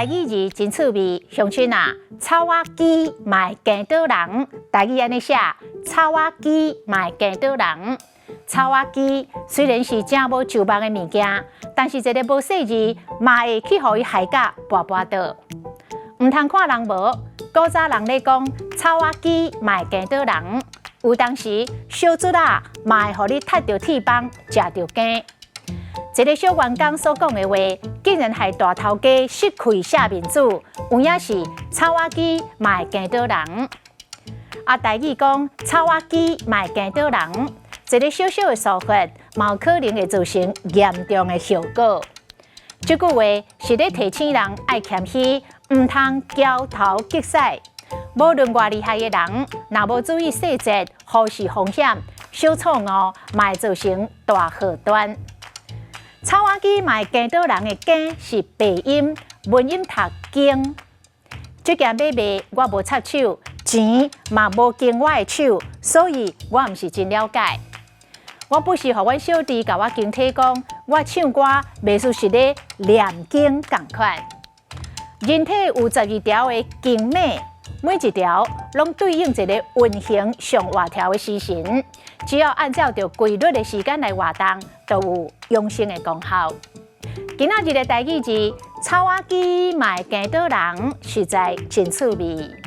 台语字真趣味，乡亲啊，草仔鸡卖见到人，台语安尼写，草仔鸡卖见到人。草仔鸡虽然是正无就梦的物件，但是一个无细字，嘛会去互伊害甲跋跋倒。唔通看人无，古早人咧讲草仔鸡卖见到人，有当时小猪啊，嘛会互你踢到铁棒，食到羹。一个小员工所讲的话，竟然害大头家失去下面子，有影是草仔鸡卖见到人。台语讲草仔鸡卖见到人，一个小小的疏忽，嘛有可能会造成严重的后果。这句话是咧提醒人爱谦虚，唔通骄头激使。无论偌厉害的人，若无注意细节，忽视风险，小错误嘛会造成大祸端。草仔鸡卖见到人的羹是白音，文音读经。这件买卖我无插手，钱嘛无经我的手，所以我唔是真了解。我不是互阮小弟甲我经体讲，我唱歌袂输是咧念经同款。人体有12条的经脉，每一条拢对应一个运行上活条的时辰，只要按照着规律的时间来活动，都有养生的功效。今仔日的台语字，草仔鸡卖见到人，实在真趣味。